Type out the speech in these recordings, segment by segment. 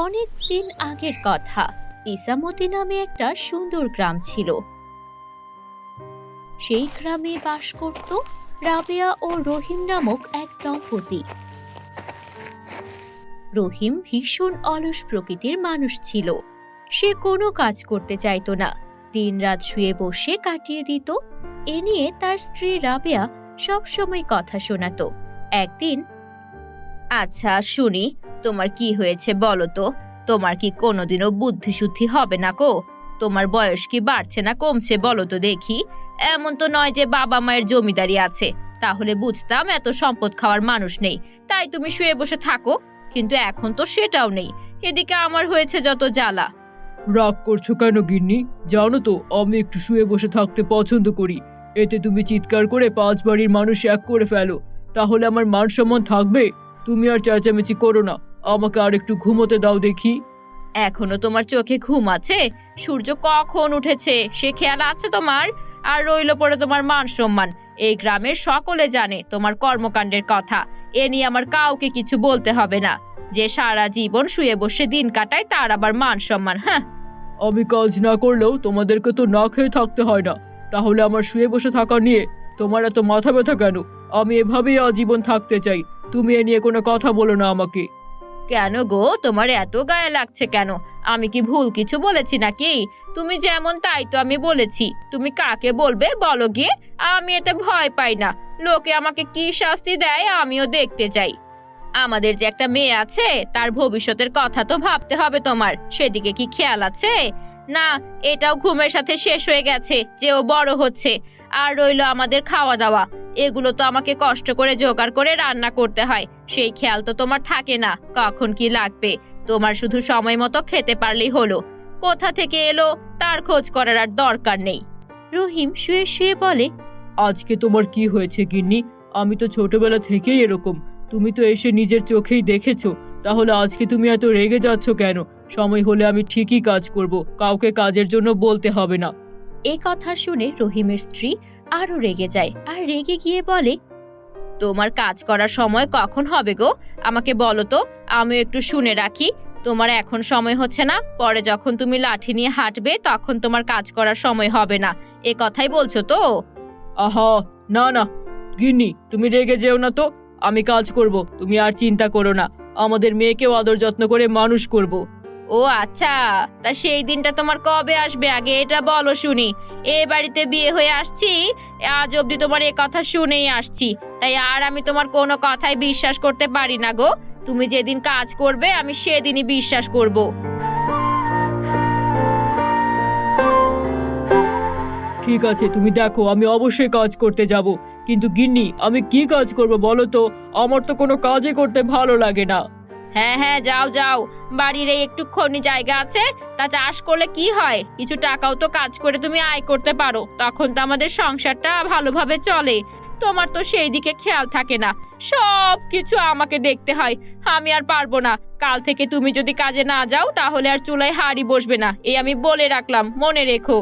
অনেক দিন আগের কথা। ইসামতি নামে একটা সুন্দর গ্রাম ছিল। সেই গ্রামে বাস করত রাবেয়া ও রহিম নামক এক দম্পতি। রহিম ভীষণ অলস প্রকৃতির মানুষ ছিল। সে কোনো কাজ করতে চাইতো না, দিনরাত শুয়ে বসে কাটিয়ে দিত। এ নিয়ে তার স্ত্রী রাবেয়া সবসময় কথা শোনাতো। একদিন, আচ্ছা শুনি, তোমার কি হয়েছে বলো তো? তোমার কি কোনোদিনও বুদ্ধি শুদ্ধি হবে না গো? তোমার বয়স কি বাড়ছে না কমছে বলো তো দেখি? এমন তো নয় যে বাবা মায়ের জমিদারি আছে, তাহলে বুঝতাম এত সম্পদ খাওয়ার মানুষ নেই, তাই তুমি শুয়ে বসে থাকো। কিন্তু এখন তো সেটাও নেই, এদিকে আমার হয়েছে যত জ্বালা। রাগ করছো কেন গিন্নি? জানো তো আমি একটু শুয়ে বসে থাকতে পছন্দ করি। এতে তুমি চিৎকার করে 5 বাড়ির মানুষ এক করে ফেলো, তাহলে আমার মান সম্মান থাকবে? তুমি আর চেঁচামেচি করো না, আমাকে আর একটু ঘুমোতে দাও দেখি। এখনো তোমার চোখে ঘুম আছে? সূর্য কখন উঠেছে সে খেয়াল আছে তোমার? আর রইল পড়ে তোমার মান সম্মান। এই গ্রামের সকলে জানে তোমার কর্মকাণ্ডের কথা, এ নিয়ে আমার কাউকে কিছু বলতে হবে না। যে সারা জীবন শুয়ে বসে দিন কাটায় তার আবার মান সম্মান? হ্যাঁ, আমি কাজ না করলেও তোমাদেরকে তো না খেয়ে থাকতে হয় না, তাহলে আমার শুয়ে বসে থাকা নিয়ে তোমার এত মাথা ব্যথা কেন? আমি এভাবেই আজীবন থাকতে চাই, তুমি এ নিয়ে কোনো কথা বলো না আমাকে। কেন গো, তোমার এত গায়ে লাগছে কেন? আমি কি ভুল কিছু বলেছি নাকি? তুমি যেমন তাই তো আমি বলেছি, তুমি কাকে বলবে বলো গিয়ে। আমি এটা ভয় পাই না, লোকে আমাকে কি শাস্তি দেয় আমিও দেখতে চাই। আমাদের যে একটা মেয়ে আছে, তার ভবিষ্যতের কথা তো ভাবতে হবে তোমার, সেদিকে কি খেয়াল আছে? না, এটাও ঘুমের সাথে শেষ হয়ে গেছে যে ও বড় হচ্ছে। আর রইলো আমাদের খাওয়া দাওয়া, এগুলো তো আমাকে কষ্ট করে জোগাড় করে রান্না করতে হয়, সেই খেয়াল তো তোমার থাকে না কখন কি লাগবে। তোমার শুধু সময় মতো খেতে পারলেই হলো, কোথা থেকে এলো তার খোঁজ করার আর দরকার নেই। রহিম শুয়ে শুয়ে বলে, আজকে তোমার কি হয়েছে গিন্নি? আমি তো ছোটবেলা থেকেই এরকম, তুমি তো এসে নিজের চোখেই দেখেছো, তাহলে আজকে তুমি এত রেগে যাচ্ছ কেন? সময় হলে আমি ঠিকই কাজ করব, কাউকে কাজের জন্য বলতে হবে না। এই কথা শুনে রহিমের স্ত্রী আরো রেগে যায়, আর রেগে গিয়ে বলে, তোমার কাজ করার সময় কখন হবে গো? আমাকে বলো তো, আমিও একটু শুনে রাখি। তোমার এখন সময় হচ্ছে না, পরে যখন তুমি লাঠি নিয়ে হাঁটবে তখন তোমার কাজ করার সময় হবে না, এ কথাই বলছো তো? আহা, না না গিন্নি, তুমি রেগে যেও না তো, আমি কাজ করব, তুমি আর চিন্তা করো না। আমাদের মেয়েকেও আদর যত্ন করে মানুষ করব। ও আচ্ছা, তা সেই দিনটা তোমার কবে আসবে আগে এটা বলো শুনি। এ বাড়িতে বিয়ে হয়ে আসছি, আজ অবধি তোমার এ কথা শুনেই আসছি, তাই আর আমি তোমার কোনো কথাই বিশ্বাস করতে পারি না গো। তুমি যেদিন কাজ করবে আমি সেদিনই বিশ্বাস করব। ঠিক আছে, তুমি দেখো আমি অবশ্যই কাজ করতে যাব, কিন্তু গিন্নি আমি কি কাজ করব বলো তো? আমার তো কোনো কাজই করতে ভালো লাগে না। হ্যাঁ হ্যাঁ, যাও যাও, বাড়ির এই একটুখানি জায়গা আছে, তা চাষ করলে কি হয়, কিছু টাকাও তো কাজ করে তুমি আয় করতে পারো, তখন তো আমাদের সংসারটা ভালোভাবে চলে। তোমার তো সেই দিকে খেয়াল থাকে না, সব কিছু আমাকে দেখতে হয়। আমি আর পারবো না, কাল থেকে তুমি যদি কাজে না যাও তাহলে আর চুলায় হাঁড়ি বসবে না, এই আমি বলে রাখলাম, মনে রেখো।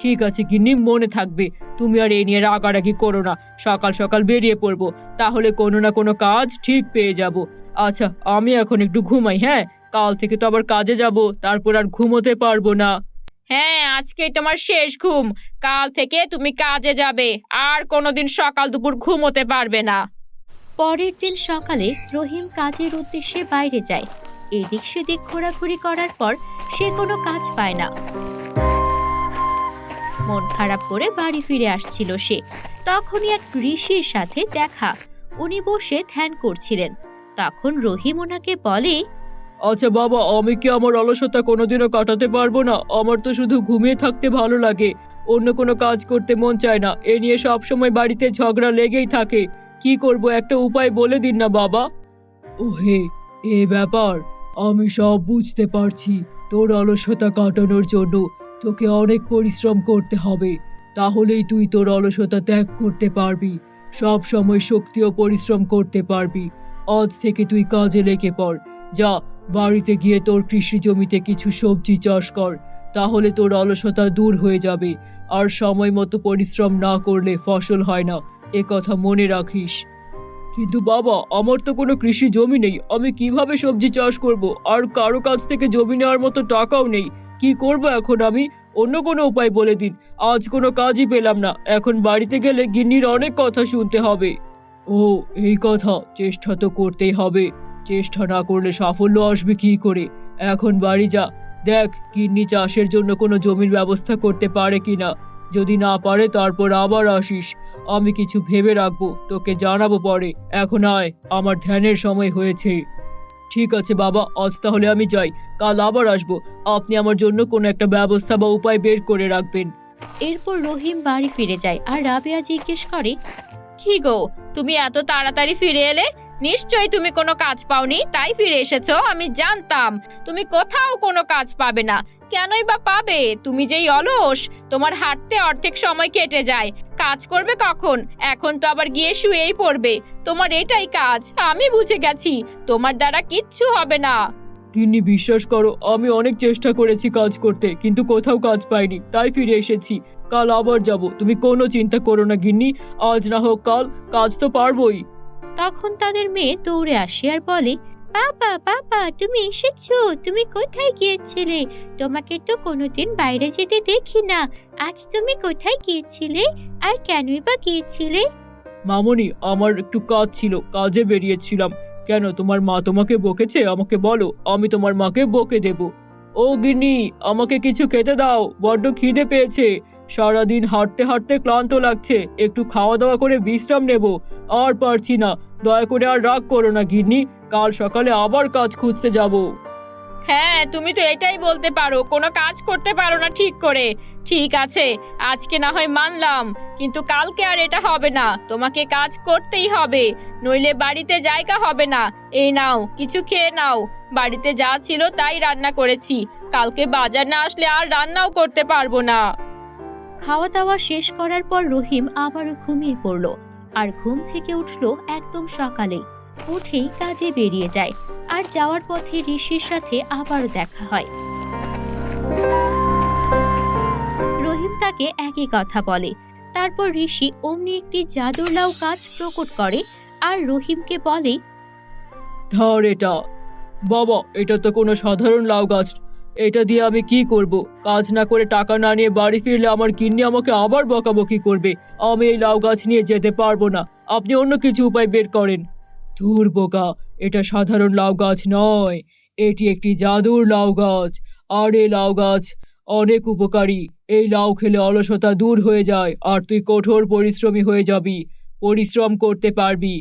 ঠিক আছে গিন্নি, মনে থাকবে। তুমি আর এই নিয়ে রাগারাগি করো না, সকাল সকাল বেরিয়ে পড়বো, তাহলে কোনো না কোনো কাজ ঠিক পেয়ে যাব। আচ্ছা আমি এখন একটু ঘুমাই, হ্যাঁ? কাল থেকে তো আবার কাজে যাব, তারপর আর ঘুমোতে পারবো না। হ্যাঁ, আজকেই তোমার শেষ ঘুম, কাল থেকে তুমি কাজে যাবে, আর কোনোদিন সকাল দুপুর ঘুমোতে পারবে না। পরের দিন সকালে রহিম কাজের উদ্দেশ্যে বাইরে যায়। এদিক সেদিক ঘোরাঘুরি করার পর সে কোনো কাজ পায় না। মন খারাপ করে বাড়ি ফিরে আসছিল সে, তখনই এক ঋষির সাথে দেখা। উনি বসে ধ্যান করছিলেন। তখন রহিম ওনাকে বলে, আচ্ছা বাবা, আমি কি আমার অলসতা কোনোদিনও কাটাতে পারবো না? আমার তো শুধু ঘুমিয়ে থাকতে ভালো লাগে, অন্য কোনো কাজ করতে মন চায় না। এ নিয়ে সব সময় বাড়িতে ঝগড়া লেগেই থাকে। কি করব, একটা উপায় বলে দিন না বাবা। ওহে, এ ব্যাপার, আমি সব বুঝতে পারছি। তোর অলসতা কাটানোর জন্য তোকে অনেক পরিশ্রম করতে হবে, তাহলেই তুই তোর অলসতা ত্যাগ করতে পারবি, সব সময় শক্তি ও পরিশ্রম করতে পারবি। আজ থেকে তুই কাজে লেগে পড়, যা বাড়িতে গিয়ে তোর কৃষি জমিতে কিছু সবজি চাষ কর, তাহলে তোর অলসতা দূর হয়ে যাবে। আর সময় মতো পরিশ্রম না করলে ফসল হয় না, এ কথা মনে রাখিস। কিন্তু বাবা, আমার তো কোনো কৃষি জমি নেই, আমি কিভাবে সবজি চাষ করব? আর কারো কাছ থেকে জমি নেওয়ার মতো টাকাও নেই। কি করব এখন আমি? অন্য কোনো উপায় বলে দিন। আজ কোনো কাজই পেলাম না, এখন বাড়িতে গেলে গিন্নির অনেক কথা শুনতে হবে। ও, এই কথা, চেষ্টা তো করতেই হবে। চেষ্টা না করলে সাফল্য আসবে কি করে? এখন বাড়ি যা, দেখ গিন্নি চাষের জন্য কোনো জমির ব্যবস্থা করতে পারে কিনা। যদি না পারে তারপর আবার আসিস, আমি কিছু ভেবে রাখবো, তোকে জানাবো পরে। এখন আয়, আমার ধ্যানের সময় হয়েছে। ঠিক আছে বাবা, আজ তাহলে আমি যাই, কাল আবার আসবো। আপনি আমার জন্য কোনো একটা ব্যবস্থা বা উপায় বের করে রাখবেন। এরপর রহিম বাড়ি ফিরে যায় আর রাবেয়া জিজ্ঞেস করে, কি গো, তুমি এত তাড়াতাড়ি ফিরে এলে? নিশ্চয়ই তুমি কোনো কাজ পাওনি, তাই ফিরে এসেছো। আমি জানতাম তুমি কোথাও কোনো কাজ পাবে না। কেনই বা পাবে? তুমি যেই অলস, তোমার হাঁটতে অর্ধেক সময় কেটে যায়। কাজ করবে কখন? এখন তো আবার গিয়ে শুয়েই পড়বে। তোমার এটাই কাজ। আমি বুঝে গেছি, তোমার দ্বারা কিচ্ছু হবে না। গিন্নি, বিশ্বাস করো, আমি অনেক চেষ্টা করেছি কাজ করতে, কিন্তু কোথাও কাজ পাইনি, তাই ফিরে এসেছি। কাল আবার যাব, তুমি কোনো চিন্তা করো না গিন্নি। আজ না হোক কাল, কাজ তো পারবোই। তখন তাদের মেয়ে দৌড়ে আসে আর বলে, বাবা বাবা, তুমি এসেছো। তুমি কোথায় গিয়েছিলে? তোমাকে তো কোনোদিন বাইরে যেতে দেখি না। আজ তুমি কোথায় গিয়েছিলে আর কেনই বা গিয়েছিলে? মামনি, আমার একটু কাজ ছিল, কাজে বেরিয়েছিলাম। কেন, তোমার মা তোমাকে বকেছে? আমাকে বলো, আমি তোমার মাকে বকে দেব। ও গিন্নি, আমাকে কিছু খেতে দাও, বড্ড খিদে পেয়েছে। সারাদিন হাঁটতে হাঁটতে ক্লান্ত লাগছে, একটু খাওয়া দাওয়া করে বিশ্রাম নেব। আর পারছি না, দয়া করে আর রাগ করো না গিন্নি, কাল সকালে আবার কাজ খুঁজতে যাব। হ্যাঁ, তুমি তো এটাই বলতে পারো, কোনো কাজ করতে পারো না ঠিক করে। ঠিক আছে, আজকে না হয় মানলাম, কিন্তু কালকে আর এটা হবে না। তোমাকে কাজ করতেই হবে, নইলে বাড়িতে জায়গা হবে না। এই নাও, কিছু খেয়ে নাও। বাড়িতে যা ছিল তাই রান্না করেছি। কালকে বাজার না আসলে আর রান্নাও করতে পারবো না। খাওয়া দাওয়া শেষ করার পর রহিম আবারও ঘুমিয়ে পড়ল। আর ঘুম থেকে উঠলো একদম সকালে। উঠেই কাজে বেরিয়ে যায়। আর যাওয়ার পথে ঋষির সাথে আবারও দেখা হয়। রহিম তাকে একই কথা বলে। তারপর ঋষি অমনি একটি জাদুর লাউ গাছ প্রকট করে আর রহিমকে বলে, ধর এটা। বাবা, এটা তো কোনো সাধারণ লাউ গাছ। এটা দিয়ে আমি কি করব? কাজ না করে টাকা না নিয়ে বাড়ি ফিরলে আমার গিন্নি আমাকে আবার বকাবকি করবে। আমি এই লাউ গাছ নিয়ে যেতে পারবো না, আপনি অন্য কিছু উপায় বের করেন। ধুর বোকা, এটা সাধারণ লাউ গাছ নয়, এটি একটি জাদুর লাউ গাছ। আর এই লাউ গাছ অনেক উপকারী। এই লাউ খেলে অলসতা দূর হয়ে যায়, আর তুই কঠোর পরিশ্রমী হয়ে যাবি। পরিশ্রম করতে পারবি।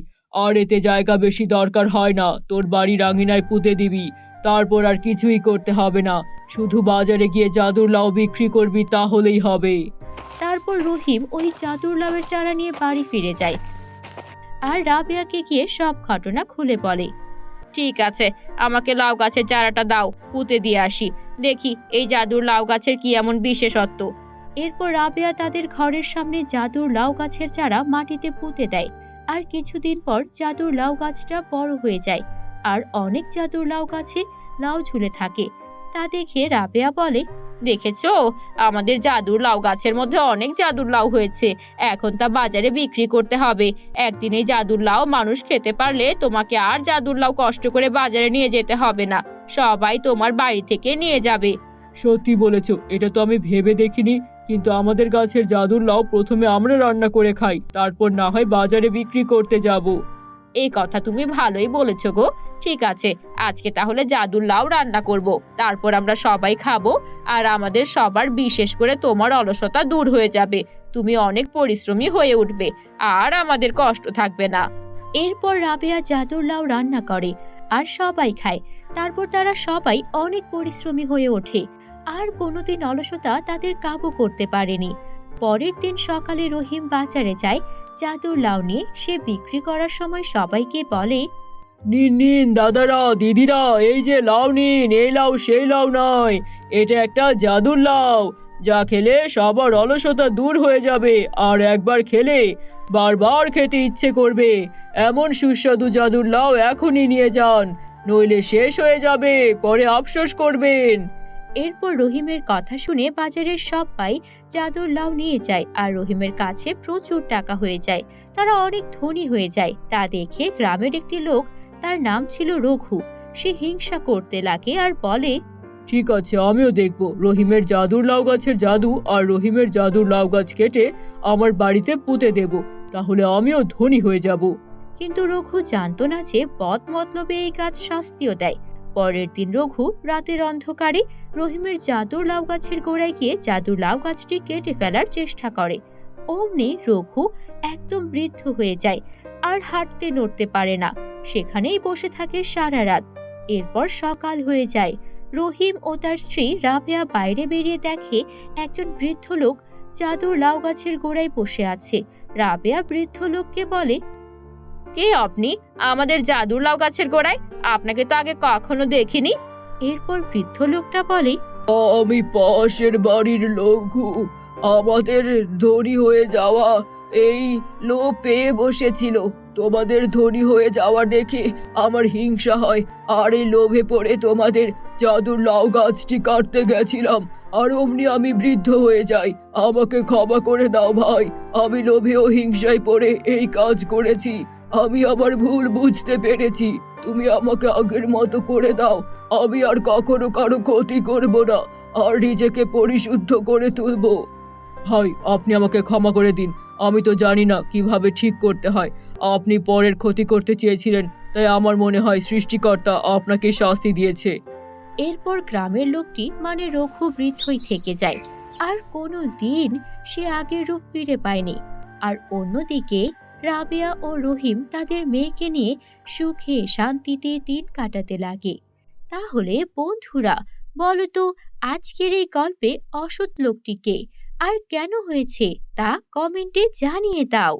আর এতে জায়গা বেশি দরকার হয় না, তোর বাড়ির আঙিনায় পুঁতে দিবি, তারপর আর কিছুই করতে হবে না। শুধু বাজারে গিয়ে জাদুর লাউ বিক্রি করবি, তাহলেই হবে। তারপর রহিম ওই জাদুর লাউয়ের চারা নিয়ে বাড়ি ফিরে যায় আর রাবেয়াকে গিয়ে সব ঘটনা খুলে বলে। ঠিক আছে, আমাকে লাউ গাছের চারাটা দাও, পুঁতে দিয়ে আসি। দেখি এই জাদুর লাউ গাছের কি এমন বিশেষত্ব। এরপর রাবেয়া তাদের ঘরের সামনে জাদুর লাউ গাছের চারা মাটিতে পুঁতে দেয়। আর কিছুদিন পর জাদুর লাউ গাছটা বড় হয়ে যায় আর অনেক জাদুর লাউ গাছে লাউ ঝুলে থাকে। তা দেখে রাবেয়া বলে, দেখেছো, আমাদের জাদুর লাউ গাছের মধ্যে অনেক জাদুর লাউ হয়েছে। এখন তা বাজারে বিক্রি করতে হবে। একদিন এই জাদুর লাউ মানুষ খেতে পারলে তোমাকে আর জাদুর লাউ কষ্ট করে বাজারে নিয়ে যেতে হবে না। সবাই তোমার বাড়ি থেকে নিয়ে যাবে। সত্যি বলেছো, এটা তো আমি ভেবে দেখিনি। কিন্তু আমাদের গাছের জাদুর লাউ প্রথমে আমরা রান্না করে খাই, তারপর না হয় বাজারে বিক্রি করতে যাব। এই কথা তুমি ভালোই বলেছো গো। ঠিক আছে, আজকে তাহলে জাদুর লাউ রান্না করব, তারপর আমরা সবাই খাবো। আর আমাদের সবার, বিশেষ করে তোমার অলসতা দূর হয়ে যাবে। তুমি অনেক পরিশ্রমী হয়ে উঠবে, আর আমাদের কষ্ট থাকবে না। এরপর রাবেয়া জাদুর লাউ রান্না করে আর সবাই খায়। তারপর তারা সবাই অনেক পরিশ্রমী হয়ে ওঠে, আর কোনোদিন অলসতা তাদের কাবু করতে পারেনি। পরের দিন সকালে রহিম বাজারে যায় জাদুর লাউ নিয়ে। সে বিক্রি করার সময় সবাইকে বলে, নিন নিন দাদারা, দিদিরা, এই যে লাউ নিন। এই লাউ সেই লাউ নয়, এটা একটা জাদুর লাউ, যা খেলে সবার অলসতা দূর হয়ে যাবে। আর একবার খেলে বারবার খেতে ইচ্ছে করবে। এমন সুস্বাদু জাদুর লাউ এখনই নিয়ে যান, নইলে শেষ হয়ে যাবে, পরে আফসোস করবেন। এরপর রহিমের কথা শুনে বাজারের সবাই জাদুর লাউ নিয়ে যায় আর রহিমের কাছে প্রচুর টাকা হয়ে যায়। তারা অনেক ধনী হয়ে যায়। তা দেখে গ্রামের একটি লোক, তার নাম ছিল রঘু, সে হিংসা করতে লাগে আর বলে, ঠিক আছে, আমিও দেখব রহিমের জাদুর লাউ গাছের জাদু আর রহিমের জাদুর লাউ গাছ কেটে আমার বাড়িতে পুঁতে দেব, তাহলে আমিও ধনী হয়ে যাব। কিন্তু রঘু জানতো না যে বদ মতলবে এই গাছ শাস্তিও দেয়। পরের দিন রঘু রাতের অন্ধকারে রহিমের জাদুর লাউ গাছের গোড়ায় গিয়ে জাদুর লাউ গাছটি কেটে ফেলার চেষ্টা করে। অমনি রঘু একদম বৃদ্ধ হয়ে যায় আর হাঁটতে নড়তে পারে না। সেখানেই বসে থাকে সারা রাত। এরপর সকাল হয়ে যায়। রহিম ও তার স্ত্রী রাবেয়া বাইরে বেরিয়ে দেখে একজন বৃদ্ধ লোক জাদুর লাউ গাছের গোড়ায় বসে আছে। রাবেয়া বৃদ্ধ লোককে বলে, কে আপনি আমাদের জাদুর লাউ গাছের গোড়ায়? আপনাকে তো আগে কখনো দেখিনি। এরপর বৃদ্ধ লোকটা বলে, আমি পাশের বাড়ির লঘু, আমাদের ধনী হয়ে যাওয়া এই লোভ পেয়ে বসেছিল। তোমাদের ধনী হয়ে যাওয়া দেখে আমার হিংসা হয়, আর এই লোভে পড়ে তোমাদের জাদুর লাউ গাছটি কাটতে গেছিলাম, আর অমনি আমি বৃদ্ধ হয়ে যাই। আমাকে ক্ষমা করে দাও ভাই, আমি লোভে ও হিংসায় পড়ে এই কাজ করেছি। আমি আমার ভুল বুঝতে পেরেছি, তুমি আমাকে আগের মতো করে দাও। আমি আর কখনো কারো ক্ষতি করব না, আর নিজেকে পরিশুদ্ধ করে তুলব। ভাই, আপনি আমাকে ক্ষমা করে দিন, আমি তো জানি না কিভাবে ঠিক করতে হয়। আপনি পরের ক্ষতি করতে চেয়েছিলেন, তাই আমার মনে হয় সৃষ্টিকর্তা আপনাকে শাস্তি দিয়েছে। এরপর গ্রামের লোকটি মানে রঘু বৃদ্ধই থেকে যায়, আর কোনো দিন সে আগের রূপ ফিরে পায়নি। আর অন্যদিকে রাবেয়া ও রহিম তাদের মেয়েকে নিয়ে সুখে শান্তিতে দিন কাটাতে লাগে। তাহলে বন্ধুরা, বলো তো আজকের এই গল্পে অসৎ লোকটি কে আর কেন হয়েছে তা কমেন্টে জানিয়ে দাও।